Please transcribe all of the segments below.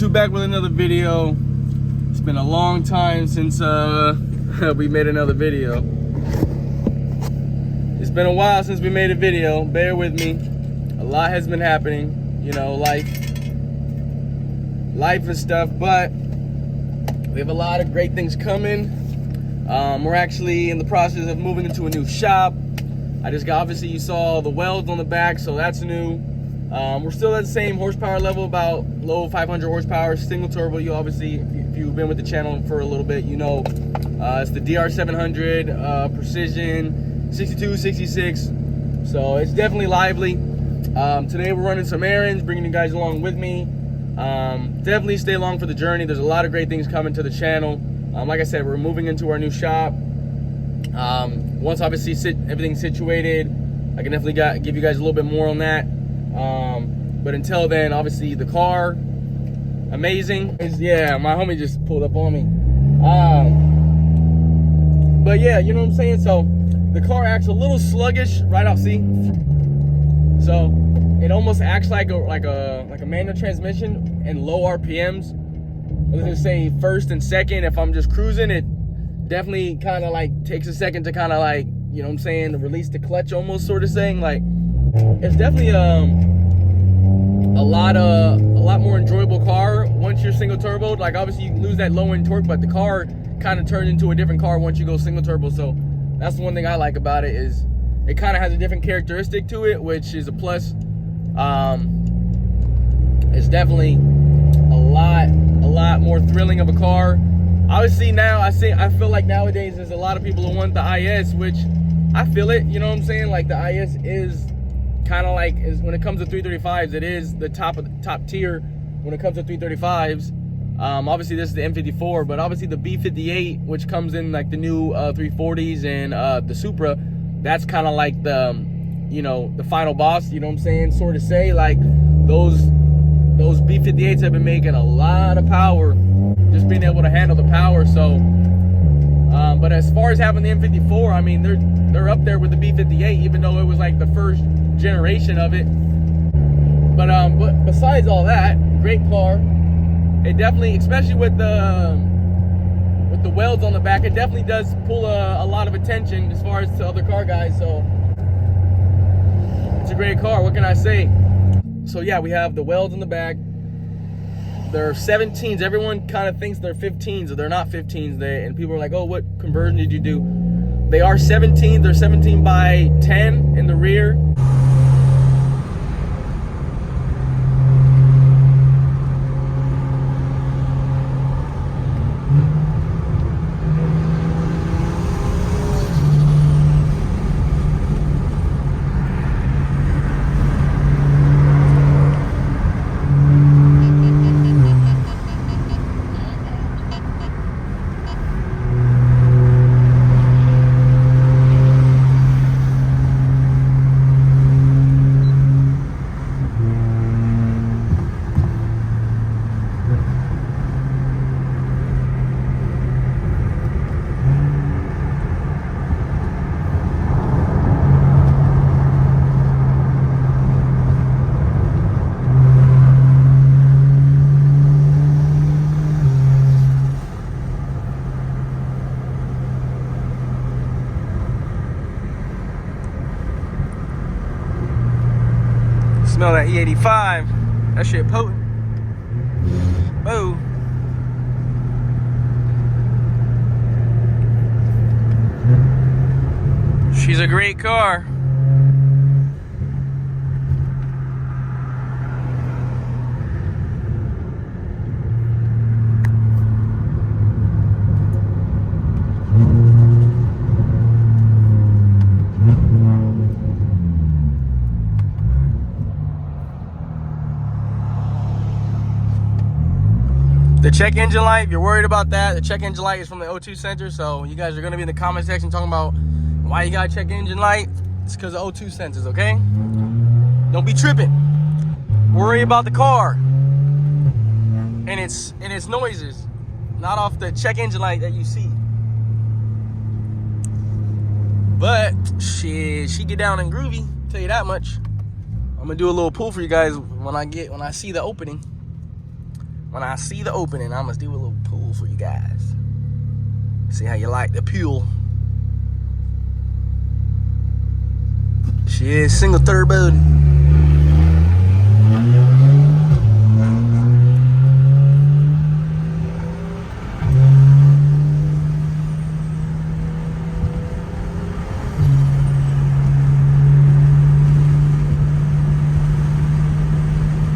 YouTube back with another video. It's been a long time since we made another video. It's been a while since we made a video. Bear with me. A lot has been happening, you know, life and stuff, but we have a lot of great things coming. We're actually in the process of moving into a new shop. Obviously you saw the welds on the back, so that's new. We're still at the same horsepower level, about low 500 horsepower, single turbo. You obviously, if you've been with the channel for a little bit, you know it's the DR700 Precision 62, 66. So it's definitely lively. Today we're running some errands, bringing you guys along with me. Definitely stay along for the journey. There's a lot of great things coming to the channel. Like I said, we're moving into our new shop. Once obviously everything's situated, I can definitely give you guys a little bit more on that. But until then, obviously the car, amazing. Yeah, my homie just pulled up on me. But yeah, you know what I'm saying? So the car acts a little sluggish right out, see? So it almost acts like a manual transmission and low RPMs. Let's just say first and second, if I'm just cruising, it definitely kind of like takes a second to kind of like, you know what I'm saying, to release the clutch almost, sort of saying. Like, it's definitely a lot more enjoyable car once you're single turbo. Like, obviously you lose that low end torque, but the car kind of turns into a different car once you go single turbo. So that's the one thing I like about it, is it kind of has a different characteristic to it, which is a plus. It's definitely a lot more thrilling of a car. Obviously now I feel like nowadays there's a lot of people who want the IS, which I feel it, you know what I'm saying? Like, the IS is kind of like, when it comes to 335s, it is the top tier when it comes to 335s. Obviously this is the M54, but obviously the B58, which comes in like the new 340s and the Supra, that's kind of like the, you know, the final boss, you know what I'm saying, sort of say. Like, those B58s have been making a lot of power, just being able to handle the power. So but as far as having the M54, I mean, they're up there with the B58, even though it was like the first generation of it. But besides all that, great car. It definitely, especially with the welds on the back, it definitely does pull a lot of attention as far as to other car guys. So it's a great car, what can I say? So yeah, we have the welds in the back. They're 17s. Everyone kind of thinks they're 15s, or they're not 15s. And people are like, oh, what conversion did you do? They are 17s. They're 17 by 10 in the rear. Smell that E85. That shit potent. Oh. She's a great car. The check engine light, if you're worried about that, the check engine light is from the O2 sensor. So you guys are going to be in the comment section talking about why you got to check engine light. It's because of O2 sensors, okay? Don't be tripping. Worry about the car and its noises, not off the check engine light that you see. But shit, she get down and groovy, tell you that much. I'm gonna do a little pull for you guys when I see the opening. when I see the opening, I'm gonna do a little pull for you guys. See how you like the pull. Shit, single turbo.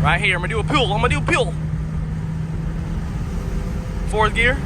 Right here, I'm gonna do a pull. Fourth gear.